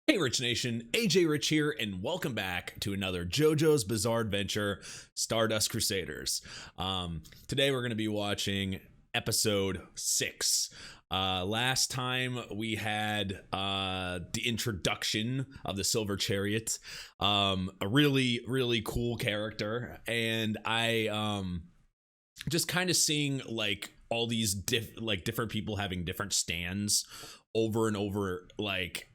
Hey Rich Nation, AJ Rich here, and welcome back to another JoJo's Bizarre Adventure, Stardust Crusaders. Today we're going to be watching episode 6. Last time we had the introduction of the Silver Chariot, a really cool character, and I just kind of seeing like all these different people having different stands over and over. Like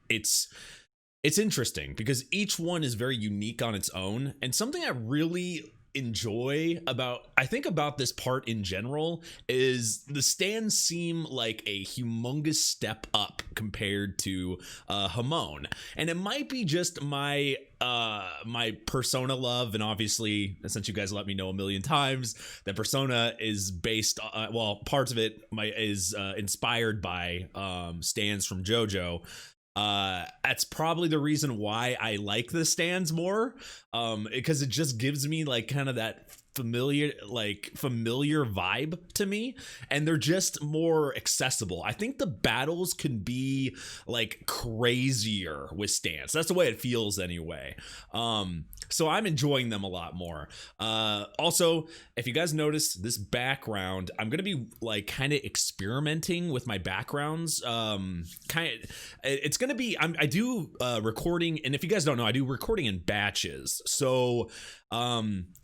it's interesting because each one is very unique on its own, and something I really enjoy about this part in general is the stands seem like a humongous step up compared to Hamon, and it might be just my my Persona love, and obviously since you guys let me know a million times that Persona is based parts of it is inspired by stands from JoJo. That's probably the reason why I like the stands more, because it just gives me like kind of that familiar vibe to me, and they're just more accessible. I think the battles can be like crazier with stands. That's the way it feels anyway. So I'm enjoying them a lot more. Also, if you guys notice this background, I'm gonna be like kind of experimenting with my backgrounds. It's gonna be I do recording, and if you guys don't know, I do recording in batches. So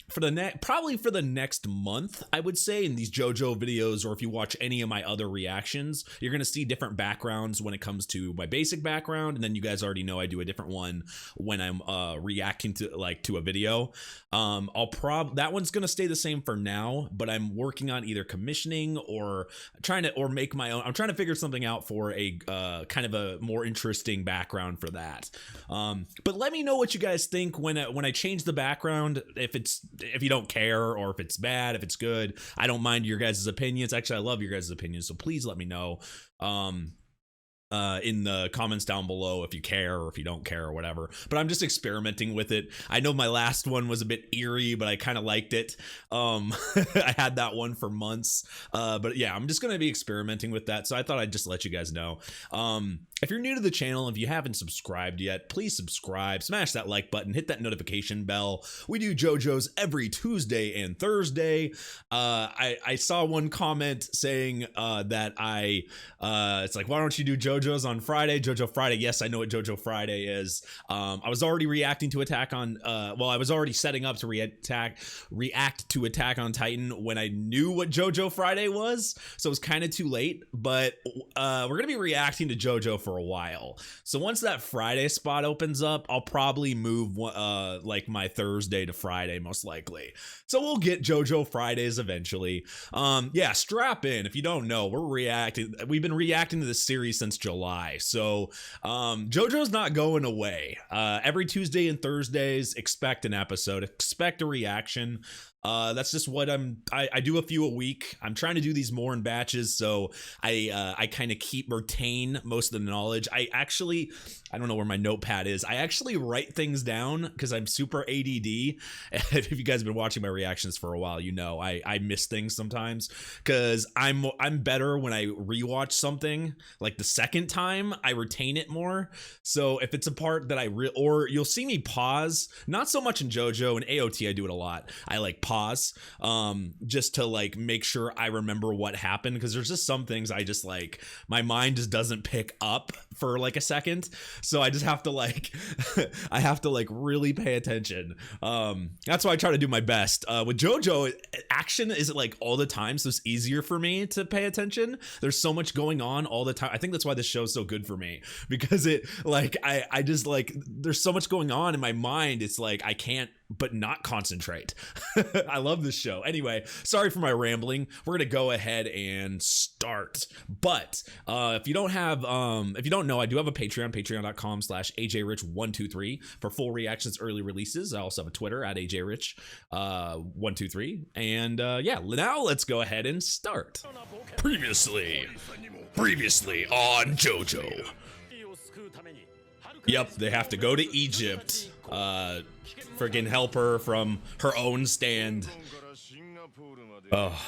for the next month, I would say, in these JoJo videos, or if you watch any of my other reactions, you're gonna see different backgrounds when it comes to my basic background, and then you guys already know I do a different one when I'm reacting to a video. That one's gonna stay the same for now, but I'm working on either commissioning or make my own. I'm trying to figure something out for a kind of a more interesting background for that. But let me know what you guys think when I change the background. If you don't care, or if it's bad, if it's good, I don't mind your guys' opinions. Actually, I love your guys' opinions, so please let me know in the comments down below if you care or if you don't care or whatever. But I'm just experimenting with it. I know my last one was a bit eerie, but I kind of liked it. I had that one for months, but yeah, I'm just gonna be experimenting with that, so I thought I'd just let you guys know. If you're new to the channel, if you haven't subscribed yet, please subscribe, smash that like button, hit that notification bell. We do JoJo's every Tuesday and Thursday. I saw one comment saying that it's like, why don't you do JoJo's on Friday? JoJo Friday. Yes, I know what JoJo Friday is. I was already reacting to I was already setting up to react to Attack on Titan when I knew what JoJo Friday was, so it was kind of too late, but we're gonna be reacting to JoJo for a while. So once that Friday spot opens up, I'll probably move like my Thursday to Friday, most likely. So we'll get JoJo Fridays eventually. Yeah, strap in. If you don't know, we've been reacting to this series since July, so JoJo's not going away. Every Tuesday and Thursdays, expect an episode, expect a reaction. That's just what I do, a few a week. I'm trying to do these more in batches, so I kind of retain most of the knowledge. I don't know where my notepad is. I actually write things down because I'm super ADD. If you guys have been watching my reactions for a while, you know I miss things sometimes, because I'm better when I rewatch something like the second time. I retain it more. So if it's a part that or you'll see me pause, not so much in JoJo. In AOT I do it a lot. I like pause just to like make sure I remember what happened, because there's just some things I just like my mind just doesn't pick up for like a second, so I just have to like I have to like really pay attention. That's why I try to do my best. With JoJo, action is like all the time, so it's easier for me to pay attention. There's so much going on all the time. I think that's why this show's so good for me, because it like I just like there's so much going on in my mind. It's like I can't but not concentrate. I love this show. Anyway, sorry for my rambling. We're gonna go ahead and start. But if you don't know, I do have a Patreon, patreon.com/ajrich123 for full reactions, early releases. I also have a Twitter at ajrich123. And yeah, now let's go ahead and start. Previously on JoJo. Yep, they have to go to Egypt. Friggin' help her from her own stand. Oh.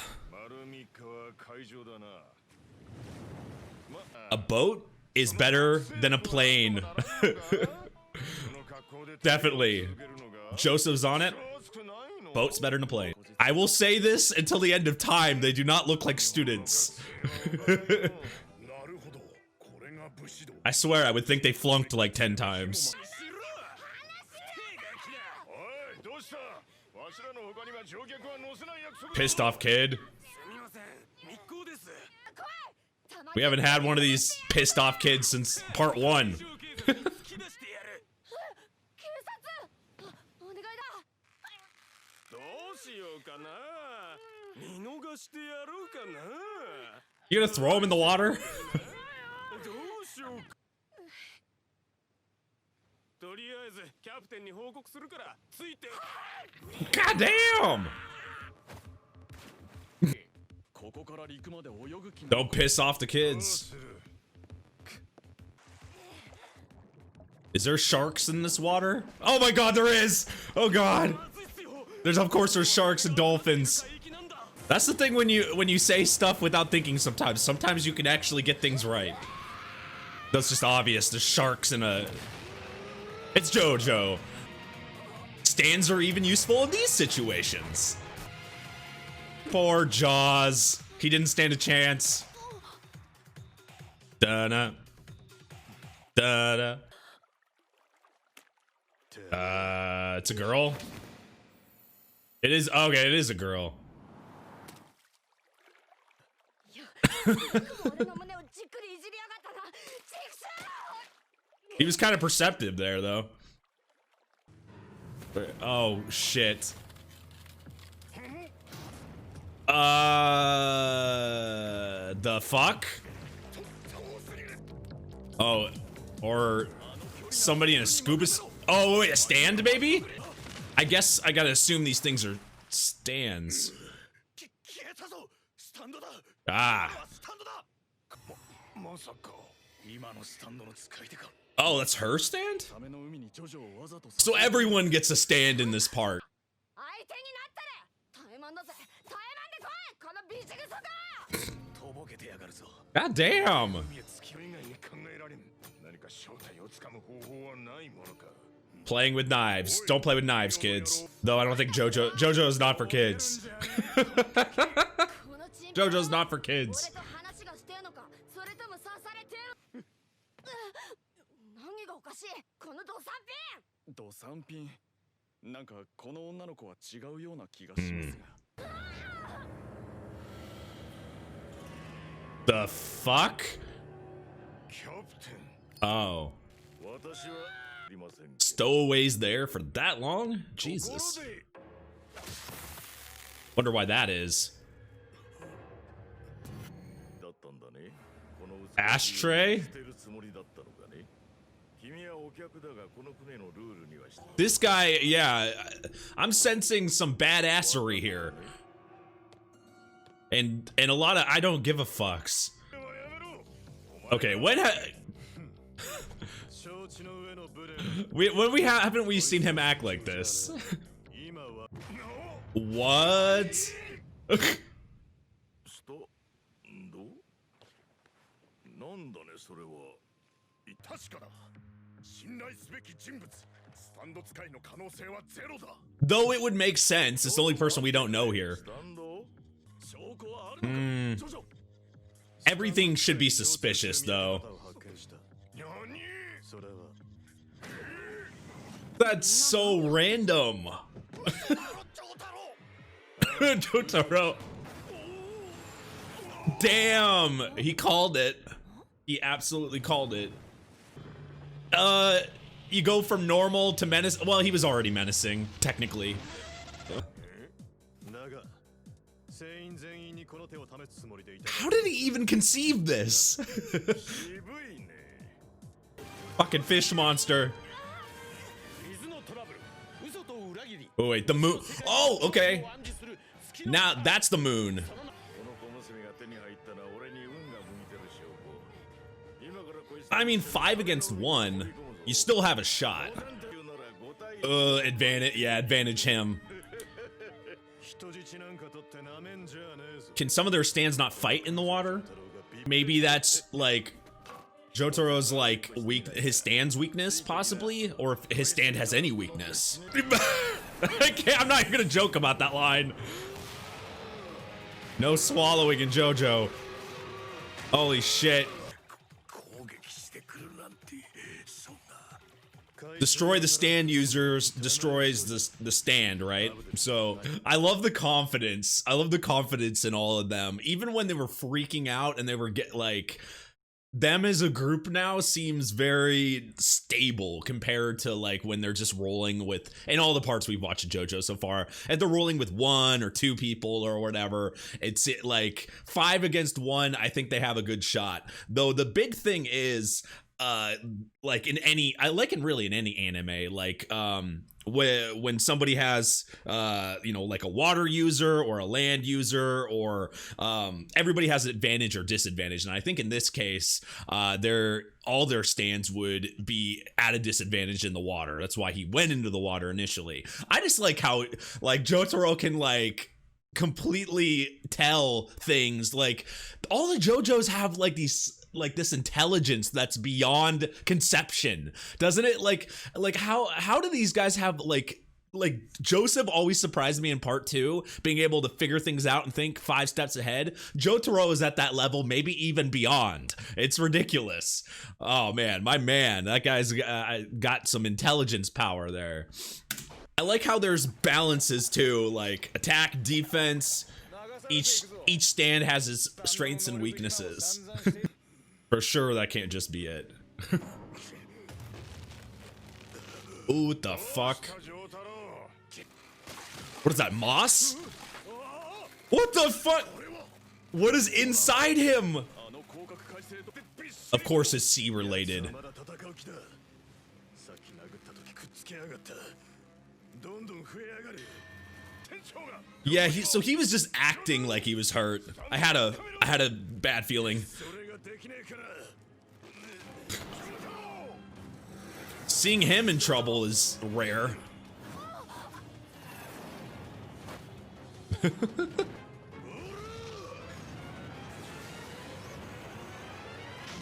A boat? is better than a plane. Definitely. Joseph's on it. Boat's better than a plane. I will say this until the end of time. They do not look like students. I swear, I would think they flunked like 10 times. Pissed off kid. We haven't had one of these pissed off kids since part 1. You gonna throw him in the water? God damn! Don't piss off the kids. Is there sharks in this water? Oh my god, there is! Oh god! Of course there's sharks and dolphins. That's the thing when you say stuff without thinking sometimes. Sometimes you can actually get things right. That's just obvious. There's sharks in a... It's Jojo. Stands are even useful in these situations. Poor Jaws. He didn't stand a chance. Da-da. Da-da. It's a girl? It is, okay, it is a girl. He was kind of perceptive there, though. Oh, shit. The fuck? Oh, or somebody in a scuba... Oh, wait, a stand, maybe? I guess I gotta assume these things are stands. Ah. Oh, that's her stand? So everyone gets a stand in this part. God damn. Playing with knives. Don't play with knives, kids. Though I don't think Jojo is not for kids. Jojo's not for kids. The fuck? Oh. Stowaways there for that long? Jesus. Wonder why that is. Ashtray? This guy, yeah, I'm sensing some badassery here. And a lot of I don't give a fucks. Okay, when haven't we seen him act like this? What? Though it would make sense, it's the only person we don't know here. Everything should be suspicious, though. That's so random. Totoro. Damn, he called it. He absolutely called it. You go from normal to menace. Well, he was already menacing, technically. How did he even conceive this? Fucking fish monster. Oh wait, the moon. Oh, okay. Now that's the moon. I mean, 5 against 1. You still have a shot. Advantage. Yeah, advantage him. Can some of their stands not fight in the water? Maybe that's like Jotaro's like his stand's weakness, possibly, or if his stand has any weakness. I'm not gonna joke about that line. No swallowing in Jojo. Holy shit. Destroy the stand users, destroys the stand, right? So I love the confidence. I love the confidence in all of them. Even when they were freaking out and they were them as a group now seems very stable compared to like when they're just rolling with, in all the parts we've watched of JoJo so far, and they're rolling with 1 or 2 people or whatever. It's like 5 against 1. I think they have a good shot, though. The big thing is like in any anime, like when somebody has like a water user or a land user, or everybody has an advantage or disadvantage, and I think in this case all their stands would be at a disadvantage in the water. That's why he went into the water initially. I just like how like Jotaro can like completely tell things. Like all the JoJos have like this intelligence that's beyond conception, doesn't it? Like how do these guys have like Joseph always surprised me in part 2, being able to figure things out and think 5 steps ahead. Jotaro is at that level, maybe even beyond. It's ridiculous. Oh man, my man, that guy's got some intelligence power there. I like how there's balances too, like attack, defense. Each stand has its strengths and weaknesses. For sure, that can't just be it. Ooh, what the fuck? What is that, moss? What the fuck? What is inside him? Of course it's sea related. Yeah, so he was just acting like he was hurt. I had a bad feeling. Seeing him in trouble is rare.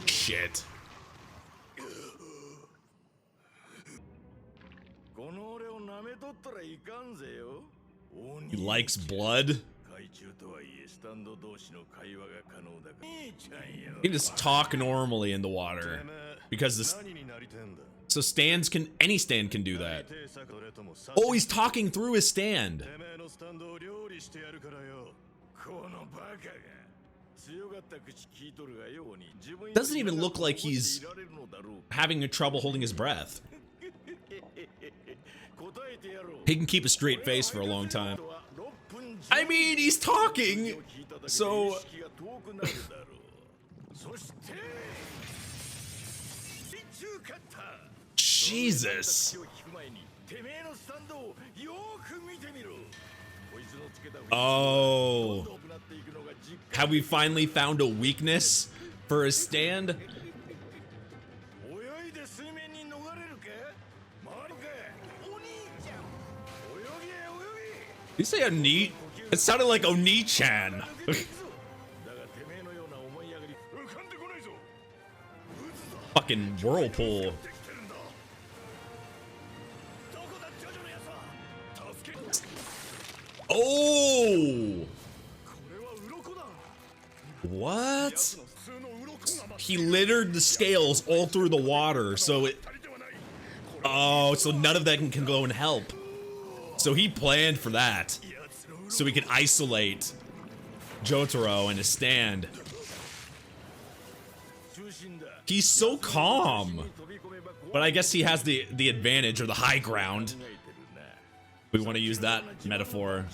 Shit. He likes blood. You can just talk normally in the water because this. So any stand can do that. Oh, he's talking through his stand. Doesn't even look like he's having trouble holding his breath. He can keep a straight face for a long time. I mean, he's talking, so... Jesus. Oh. Have we finally found a weakness for his stand? Did you say Oni? It sounded like Oni-chan. Fucking whirlpool. Oh! What? He littered the scales all through the water, so it... Oh, so none of them can go and help. So he planned for that. So he could isolate Jotaro and his stand. He's so calm. But I guess he has the advantage, or the high ground. We want to use that metaphor.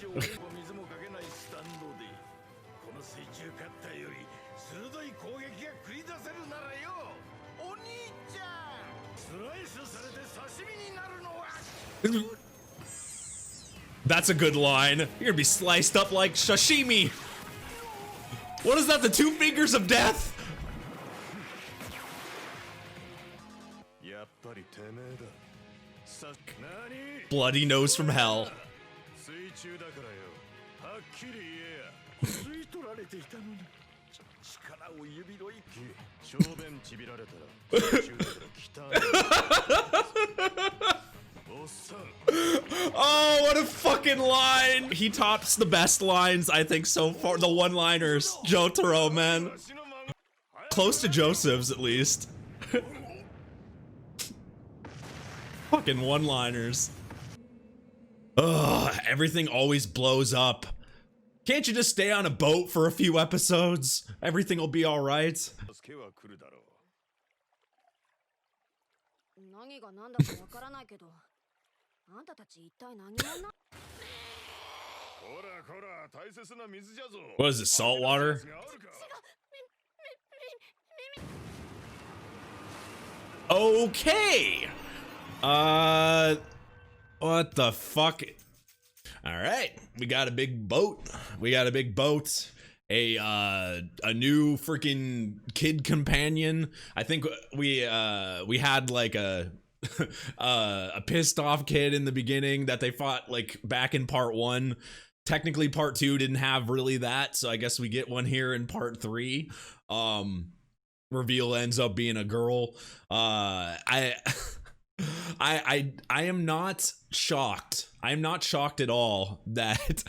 That's a good line. You're gonna be sliced up like sashimi. What is that? The 2 fingers of death? Bloody nose from hell. Oh, what a fucking line! He tops the best lines, I think, so far. The one-liners. Jotaro, man. Close to Joseph's, at least. Fucking one-liners. Ugh, everything always blows up. Can't you just stay on a boat for a few episodes? Everything will be alright. What is it, salt water? Okay. What the fuck? All right, we got a big boat. A new freaking kid companion. I think we had like a pissed off kid in the beginning that they fought like back in part 1. Technically part 2 didn't have really that, so I guess we get one here in part 3. Reveal ends up being a girl. I am not shocked. I'm not shocked at all that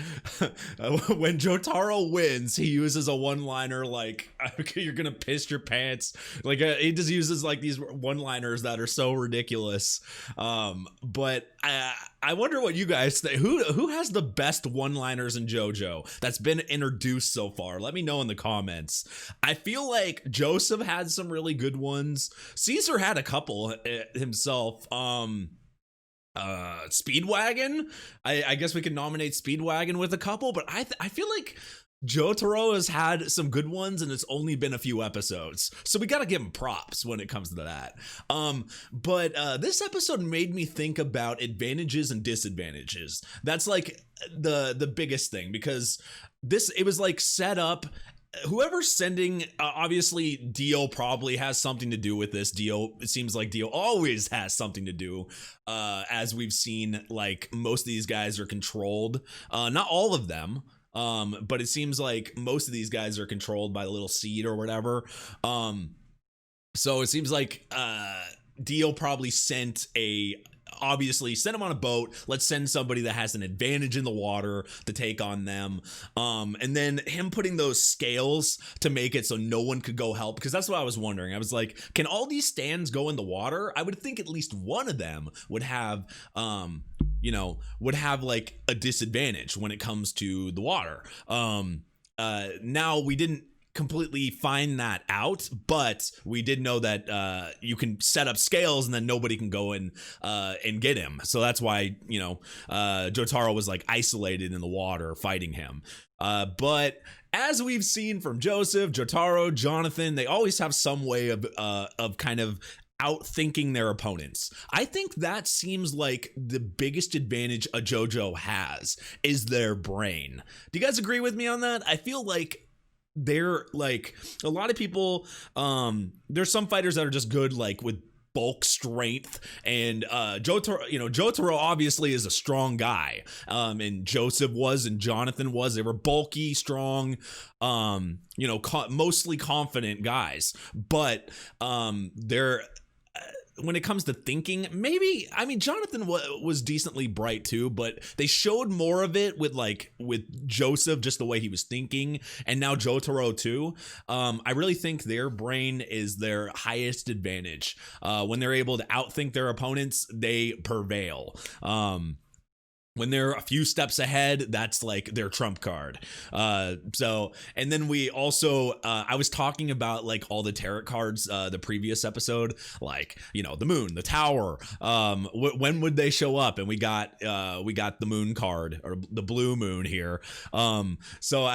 when Jotaro wins, he uses a one-liner like, you're gonna piss your pants. Like, he just uses like these one-liners that are so ridiculous. But I wonder what you guys think. Who has the best one-liners in JoJo that's been introduced so far? Let me know in the comments. I feel like Joseph had some really good ones. Caesar had a couple himself. Speedwagon, I guess we could nominate Speedwagon with a couple, but I feel like Jotaro has had some good ones and it's only been a few episodes, so we gotta give him props when it comes to that. But this episode made me think about advantages and disadvantages. That's like the biggest thing, because it was like set up. Whoever's sending, obviously Dio probably has something to do with this. It seems like Dio always has something to do. As we've seen, like, most of these guys are controlled. Not all of them, but it seems like most of these guys are controlled by the little seed or whatever. So it seems like Dio probably sent him on a boat. Let's send somebody that has an advantage in the water to take on them. And then him putting those scales to make it so no one could go help, because that's what I was wondering. I was like, can all these stands go in the water? I would think at least one of them would have like a disadvantage when it comes to the water. Now we didn't completely find that out, but we did know that you can set up scales and then nobody can go in and get him. So that's why, Jotaro was like isolated in the water fighting him. But as we've seen from Joseph, Jotaro, Jonathan, they always have some way of kind of outthinking their opponents. I think that seems like the biggest advantage a JoJo has is their brain. Do you guys agree with me on that? I feel like they're like, a lot of people, there's some fighters that are just good like with bulk strength, and Jotaro obviously is a strong guy, and Joseph was, and Jonathan was. They were bulky, strong, mostly confident guys, but they're when it comes to thinking, maybe, I mean, Jonathan was decently bright too, but they showed more of it with Joseph, just the way he was thinking, and now Jotaro too. I really think their brain is their highest advantage. When they're able to outthink their opponents, they prevail. When they're a few steps ahead, that's like their trump card. And then we also, I was talking about like all the tarot cards, the previous episode, like, the moon, the tower, when would they show up? And we got the moon card, or the blue moon here. So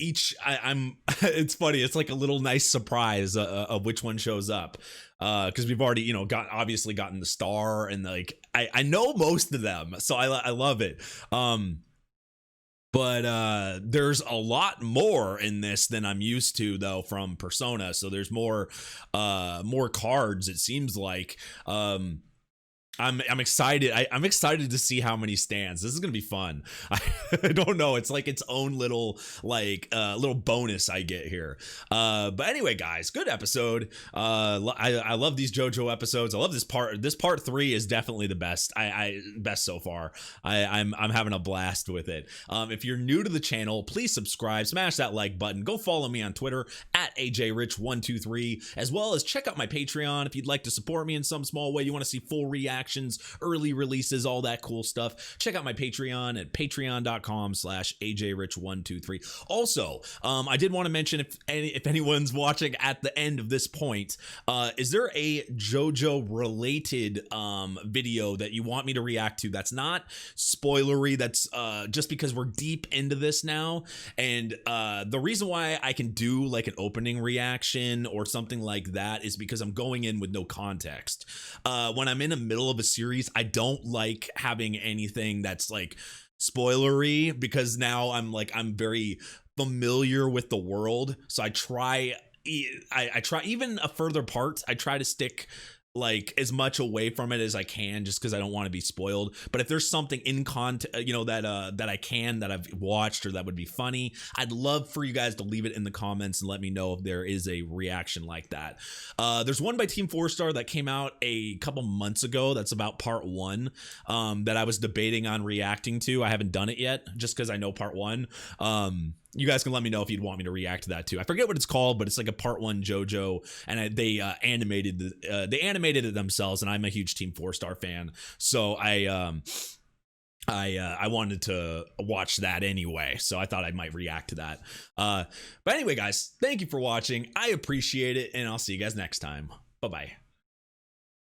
it's funny. It's like a little nice surprise of which one shows up. Because we've already, obviously gotten the star, and like, I know most of them, so I love it. But there's a lot more in this than I'm used to, though, from Persona. So there's more cards, it seems like. I'm excited. I'm excited to see how many stands. This is gonna be fun. I don't know. It's like its own little little bonus I get here. But anyway, guys, good episode. I love these JoJo episodes. I love this part. This part 3 is definitely the best. Best so far. I'm having a blast with it. If you're new to the channel, please subscribe, smash that like button, go follow me on Twitter at ajrich123, as well as check out my Patreon if you'd like to support me in some small way. You want to see full reactions, early releases, all that cool stuff. Check out my Patreon at patreon.com/ajrich123. Also, I did want to mention, if anyone's watching at the end of this point, is there a JoJo related video that you want me to react to that's not spoilery, that's just because we're deep into this now, and the reason why I can do like an opening reaction or something like that is because I'm going in with no context. When I'm in the middle of a series, I don't like having anything that's like spoilery, because now I'm very familiar with the world, so I try even a further part, I try to stick like as much away from it as I can, just because I don't want to be spoiled. But if there's something in content, that I've watched or that would be funny, I'd love for you guys to leave it in the comments and let me know if there is a reaction like that. There's one by Team 4-Star that came out a couple months ago that's about part 1 that I was debating on reacting to. I haven't done it yet just because I know part 1. You guys can let me know if you'd want me to react to that too. I forget what it's called, but it's like a part 1 JoJo, and they animated it themselves, and I'm a huge Team 4-Star fan, so I wanted to watch that anyway, so I thought I might react to that. But anyway, guys, thank you for watching. I appreciate it, and I'll see you guys next time. Bye bye.